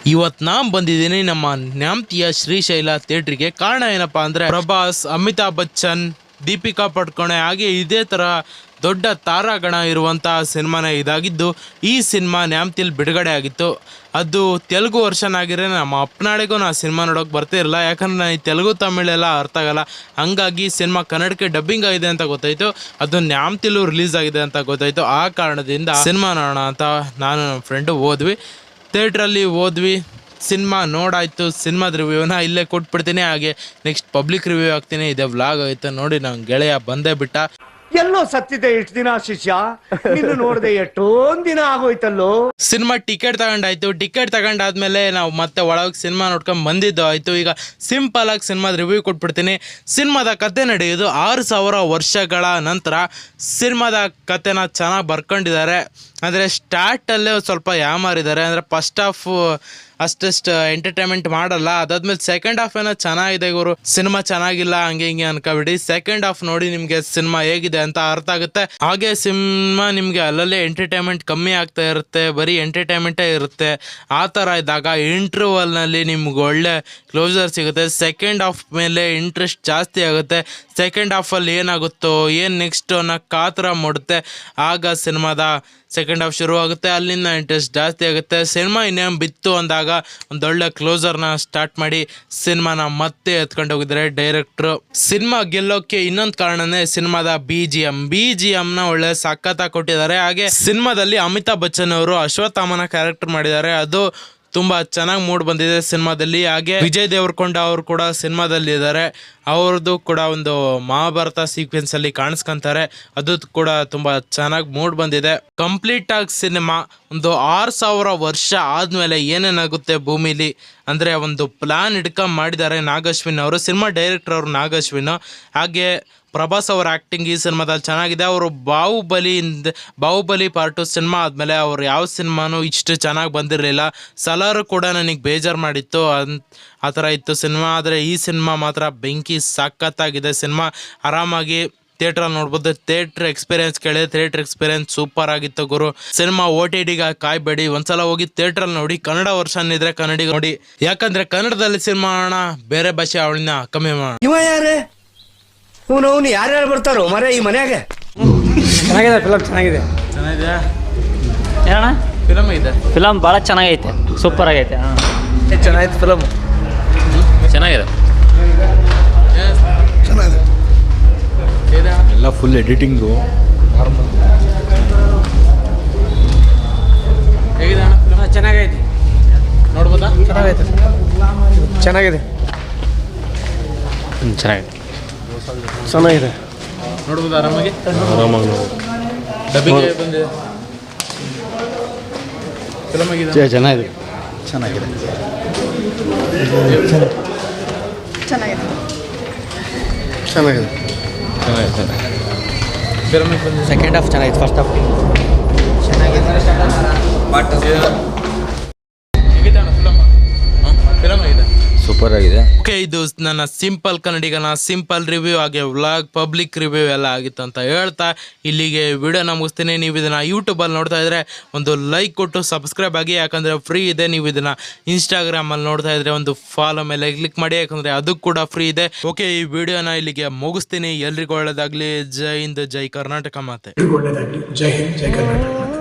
ಇವತ್ತು ನಾನು ಬಂದಿದ್ದೀನಿ ನಮ್ಮ ನ್ಯಾಮತಿಯ ಶ್ರೀಶೈಲ ಥಿಯೇಟ್ರಿಗೆ. ಕಾರಣ ಏನಪ್ಪಾ ಅಂದರೆ ಪ್ರಭಾಸ್, ಅಮಿತಾಬ್ ಬಚ್ಚನ್, ದೀಪಿಕಾ ಪಡ್ಕೋಣೆ ಹಾಗೆ ಇದೇ ಥರ ದೊಡ್ಡ ತಾರಾಗಣ ಇರುವಂತಹ ಸಿನಿಮಾನೇ ಇದಾಗಿದ್ದು, ಈ ಸಿನಿಮಾ ನ್ಯಾಮತಿಯಲ್ಲಿ ಬಿಡುಗಡೆ ಆಗಿತ್ತು. ಅದು ತೆಲುಗು ವರ್ಷನ್ ಆಗಿರೋ ನಮ್ಮ ಅಪ್ಪನಾಡೆಗೂ ನಾನು ಸಿನಿಮಾ ನೋಡೋಕೆ ಬರ್ತಿರಲಿಲ್ಲ, ಯಾಕಂದರೆ ನನಗೆ ತೆಲುಗು ತಮಿಳೆಲ್ಲ ಅರ್ಥ ಆಗಲ್ಲ. ಹಂಗಾಗಿ ಸಿನಿಮಾ ಕನ್ನಡಕ್ಕೆ ಡಬ್ಬಿಂಗ್ ಆಗಿದೆ ಅಂತ ಗೊತ್ತಾಯಿತು, ಅದು ನ್ಯಾಮತಿಲೂ ರಿಲೀಸ್ ಆಗಿದೆ ಅಂತ ಗೊತ್ತಾಯಿತು. ಆ ಕಾರಣದಿಂದ ಸಿನಿಮಾ ನೋಡೋಣ ಅಂತ ನಾನು ನಮ್ಮ ಫ್ರೆಂಡು ಹೋದ್ವಿ. ಥಿಯೇಟ್ರಲ್ಲಿ ಹೋದ್ವಿ, ಸಿನಿಮಾ ನೋಡಾಯಿತು. ಸಿನಿಮಾದ ರಿವ್ಯೂನ ಇಲ್ಲೇ ಕೊಟ್ಬಿಡ್ತೀನಿ, ಹಾಗೆ ನೆಕ್ಸ್ಟ್ ಪಬ್ಲಿಕ್ ರಿವ್ಯೂ ಹಾಕ್ತೀನಿ. ಇದೇ ವ್ಲಾಗ್ ಆಯಿತು ನೋಡಿ. ನನ್ನ ಗೆಳೆಯ ಬಂದೇ ಬಿಟ್ಟ. ಎಲ್ಲೋ ಸತ್ತಿದೆ ಇಷ್ಟು ದಿನ ಶಿಷ್ಯ, ನೀನು ನೋಡದೆ ಎಷ್ಟೊಂದ್ ದಿನ ಆಗೋಯ್ತಲ್ಲೋ. ಸಿನಿಮಾ ಟಿಕೆಟ್ ತಗೊಂಡಾಯ್ತು. ಟಿಕೆಟ್ ತಗೊಂಡಾದ್ಮೇಲೆ ನಾವು ಮತ್ತೆ ಒಳಗೆ ಸಿನಿಮಾ ನೋಡ್ಕೊಂಡು ಬಂದಿದ್ದು ಆಯಿತು. ಈಗ ಸಿಂಪಲ್ ಆಗಿ ಸಿನಿಮಾದ ರಿವ್ಯೂ ಕೊಟ್ಬಿಡ್ತೀನಿ. ಸಿನಿಮಾದ ಕತೆ ನಡೆಯೋದು 6000 ವರ್ಷಗಳ ನಂತರ. ಸಿನಿಮಾದ ಕತೆನ ಚೆನ್ನಾಗಿ ಬರ್ಕೊಂಡಿದ್ದಾರೆ. ಅಂದರೆ ಸ್ಟಾರ್ಟಲ್ಲೇ ಸ್ವಲ್ಪ ಯಾಮಾರಿದ್ದಾರೆ. ಅಂದರೆ ಫಸ್ಟ್ ಹಾಫ್ ಅಷ್ಟಷ್ಟು ಎಂಟರ್ಟೈನ್ಮೆಂಟ್ ಮಾಡಲ್ಲ. ಅದಾದ್ಮೇಲೆ ಸೆಕೆಂಡ್ ಹಾಫ್ ಏನೋ ಚೆನ್ನಾಗಿದೆ ಗುರು. ಸಿನಿಮಾ ಚೆನ್ನಾಗಿಲ್ಲ ಹಂಗೆ ಹಿಂಗೆ ಅನ್ಕೋಬಿಡಿ. ಸೆಕೆಂಡ್ ಹಾಫ್ ನೋಡಿ ನಿಮಗೆ ಸಿನಿಮಾ ಹೇಗಿದೆ ಅಂತ ಅರ್ಥ ಆಗುತ್ತೆ. ಹಾಗೆ ಸಿನಿಮಾ ನಿಮಗೆ ಅಲ್ಲಲ್ಲೇ ಎಂಟರ್ಟೈನ್ಮೆಂಟ್ ಕಮ್ಮಿ ಆಗ್ತಾ ಇರುತ್ತೆ, ಬರೀ ಎಂಟರ್ಟೈನ್ಮೆಂಟೇ ಇರುತ್ತೆ. ಆ ಥರ ಇದ್ದಾಗ ಇಂಟರ್ವಲ್ನಲ್ಲಿ ನಿಮ್ಗೆ ಒಳ್ಳೆ ಕ್ಲೋಸರ್ ಸಿಗುತ್ತೆ. ಸೆಕೆಂಡ್ ಹಾಫ್ ಮೇಲೆ ಇಂಟ್ರೆಸ್ಟ್ ಜಾಸ್ತಿ ಆಗುತ್ತೆ. ಸೆಕೆಂಡ್ ಹಾಫಲ್ಲಿ ಏನಾಗುತ್ತೋ ಏನು ನೆಕ್ಸ್ಟ್ ಅನ್ನೋ ಕಾತರ ಮೂಡುತ್ತೆ. ಆಗ ಸಿನಿಮಾದ ಸೆಕೆಂಡ್ ಹಾಫ್ ಶುರು ಆಗುತ್ತೆ. ಅಲ್ಲಿಂದ ಇಂಟ್ರೆಸ್ಟ್ ಜಾಸ್ತಿ ಆಗುತ್ತೆ. ಸಿನಿಮಾ ಇನ್ನೇನು ಬಿತ್ತು ಅಂದಾಗ ಒಂದೊಳ್ಳೆ ಕ್ಲೋಸರ್ನ ಸ್ಟಾರ್ಟ್ ಮಾಡಿ ಸಿನಿಮಾನ ಮತ್ತೆ ಎತ್ಕೊಂಡು ಹೋಗಿದ್ದಾರೆ ಡೈರೆಕ್ಟ್ರು. ಸಿನಿಮಾ ಗೆಲ್ಲೋಕ್ಕೆ ಇನ್ನೊಂದು ಕಾರಣನೇ ಸಿನಿಮಾದ BGM ನ ಒಳ್ಳೆ ಸಖತ್ತಾಗಿ ಕೊಟ್ಟಿದ್ದಾರೆ. ಹಾಗೆ ಸಿನಿಮಾದಲ್ಲಿ ಅಮಿತಾಬ್ ಬಚ್ಚನ್ ಅವರು ಅಶ್ವತ್ಥಾಮನ ಕ್ಯಾರೆಕ್ಟರ್ ಮಾಡಿದ್ದಾರೆ. ಅದು ತುಂಬ ಚೆನ್ನಾಗಿ ಮೂಡ್ ಬಂದಿದೆ ಸಿನಿಮಾದಲ್ಲಿ. ಹಾಗೆ ವಿಜಯ್ ದೇವರಕೊಂಡ ಅವರು ಕೂಡ ಸಿನಿಮಾದಲ್ಲಿ ಇದ್ದಾರೆ. ಅವ್ರದ್ದು ಕೂಡ ಒಂದು ಮಹಾಭಾರತ ಸೀಕ್ವೆನ್ಸ್ ಅಲ್ಲಿ ಕಾಣಿಸ್ಕೊಂತಾರೆ. ಅದು ಕೂಡ ತುಂಬ ಚೆನ್ನಾಗಿ ಮೂಡ್ ಬಂದಿದೆ. ಕಂಪ್ಲೀಟ್ ಆಗಿ ಸಿನಿಮಾ ಒಂದು 6000 ವರ್ಷ ಆದಮೇಲೆ ಏನೇನಾಗುತ್ತೆ ಭೂಮಿಲಿ ಅಂದರೆ ಒಂದು ಪ್ಲಾನ್ ಹಿಡ್ಕೊಂಡು ಮಾಡಿದ್ದಾರೆ ನಾಗಶ್ವಿನ್ ಅವರು. ಸಿನಿಮಾ ಡೈರೆಕ್ಟರ್ ಅವರು ನಾಗಶ್ವಿನ್. ಹಾಗೆ ಪ್ರಭಾಸ್ ಅವರ ಆ್ಯಕ್ಟಿಂಗ್ ಈ ಸಿನಿಮಾದಲ್ಲಿ ಚೆನ್ನಾಗಿದೆ. ಅವರು ಬಾಹುಬಲಿ ಪಾರ್ಟ್ 2 ಸಿನಿಮಾ ಆದಮೇಲೆ ಅವರು ಯಾವ ಸಿನಿಮಾನೂ ಇಷ್ಟು ಚೆನ್ನಾಗಿ ಬಂದಿರಲಿಲ್ಲ. ಸಲಾರು ಕೂಡ ನನಗೆ ಬೇಜಾರು ಮಾಡಿತ್ತು, ಆ ಥರ ಇತ್ತು ಸಿನಿಮಾ. ಆದರೆ ಈ ಸಿನಿಮಾ ಮಾತ್ರ ಬೆಂಕಿ ಸಖತ್ತಾಗಿದೆ. ಸಿನಿಮಾ ಆರಾಮಾಗಿ ಥಿಯೇಟ್ರಲ್ಲಿ ನೋಡ್ಬೋದು. ಥಿಯೇಟ್ರ್ ಎಕ್ಸ್ಪೀರಿಯನ್ಸ್ ಕೇಳಿದೆ, ಥಿಯೇಟ್ರ್ ಎಕ್ಸ್ಪೀರಿಯನ್ಸ್ ಸೂಪರ್ ಆಗಿತ್ತು ಗುರು. ಸಿನಿಮಾ OTTಗೆ ಕಾಯ್ಬೇಡಿ, ಒಂದ್ಸಲ ಹೋಗಿ ಥಿಯೇಟ್ರಲ್ಲಿ ನೋಡಿ. ಕನ್ನಡ ವರ್ಷನ್ ಇದ್ರೆ ಕನ್ನಡಿಗ ನೋಡಿ, ಯಾಕಂದರೆ ಕನ್ನಡದಲ್ಲಿ ಸಿನಿಮಾ ಮಾಡೋಣ, ಬೇರೆ ಭಾಷೆ ಅವಳನ್ನ ಕಮ್ಮಿ ಮಾಡೋಣ. ಇವ ಯಾರೇ ಅವನು ಯಾರ್ಯಾರು ಬರ್ತಾರೋ ಮರ ಈ ಮನ್ಯಾಗ? ಚೆನ್ನಾಗಿದೆ ಫಿಲಮ್, ಚೆನ್ನಾಗಿದೆ. ಚೆನ್ನಾಗಿದೆ ಏನಣ್ಣ? ಫಿಲಮ್ ಇದೆ. ಫಿಲಮ್ ಭಾಳ ಚೆನ್ನಾಗೈತೆ, ಸೂಪರ್ ಆಗೈತೆ. ಚೆನ್ನಾಗಿತ್ತು ಫಿಲಮ್, ಚೆನ್ನಾಗಿದೆ. ಎಲ್ಲ ಫುಲ್ ಎಡಿಟಿಂಗು ಹೇಗಿದೆ ಅಣ್ಣ ಫಿಲಮ್? ಚೆನ್ನಾಗೈತೆ, ನೋಡ್ಬೋದಾ? ಚೆನ್ನಾಗೈತೆ, ಚೆನ್ನಾಗಿದೆ, ಚೆನ್ನಾಗಿದೆ, ಚೆನ್ನಾಗಿದೆ. ನೋಡ್ಬೋದು ಆರಾಮಾಗಿ. ಆರಾಮಾಗಿ ಡಬ್ಬಿಂಗ್ ಬಂದಿದೆ. ಫಿಲಮ್ ಆಗಿದೆ, ಚೆನ್ನಾಗಿದೆ, ಚೆನ್ನಾಗಿದೆ, ಚೆನ್ನಾಗಿದೆ, ಚೆನ್ನಾಗಿದೆ. ಫಿಲಮ್ ಬಂದಿದೆ. ಸೆಕೆಂಡ್ ಹಾಫ್ ಚೆನ್ನಾಗಿತ್ತು, ಫಸ್ಟ್ ಹಾಫ್ ಹೇಗಿದೆ ಅಣ್ಣ ಫಿಲಮ್? ಫಿಲಮ್ ಆಗಿದೆ, ಸೂಪರ್ ಆಗಿದೆ. ಓಕೆ, ಇದು ನನ್ನ ಸಿಂಪಲ್ ಕನ್ನಡಿಗನ ಸಿಂಪಲ್ ರಿವ್ಯೂ ಹಾಗೆ ವ್ಲಾಗ್ ಪಬ್ಲಿಕ್ ರಿವ್ಯೂ ಎಲ್ಲ ಆಗಿತ್ತು ಅಂತ ಹೇಳ್ತಾ ಇಲ್ಲಿಗೆ ವಿಡಿಯೋನ ಮುಗಿಸ್ತೀನಿ. ನೀವು ಇದನ್ನು ಯೂಟ್ಯೂಬಲ್ಲಿ ನೋಡ್ತಾ ಇದ್ದರೆ ಒಂದು ಲೈಕ್ ಕೊಟ್ಟು ಸಬ್ಸ್ಕ್ರೈಬ್ ಆಗಿ, ಯಾಕಂದರೆ ಫ್ರೀ ಇದೆ. ನೀವು ಇದನ್ನು ಇನ್ಸ್ಟಾಗ್ರಾಮಲ್ಲಿ ನೋಡ್ತಾ ಇದ್ದರೆ ಒಂದು ಫಾಲೋ ಮೇಲೆ ಕ್ಲಿಕ್ ಮಾಡಿ, ಯಾಕಂದರೆ ಅದು ಕೂಡ ಫ್ರೀ ಇದೆ. ಓಕೆ, ಈ ವಿಡಿಯೋನ ಇಲ್ಲಿಗೆ ಮುಗಿಸ್ತೀನಿ. ಎಲ್ರಿಗೂ ಒಳ್ಳೆಯದಾಗಲಿ. ಜೈ ಹಿಂದ್, ಜೈ ಕರ್ನಾಟಕ ಮಾತೆ. ಒಳ್ಳೆಯದಾಗಲಿ. ಜೈ ಹಿಂದ್, ಜೈ ಕರ್ನಾಟಕ.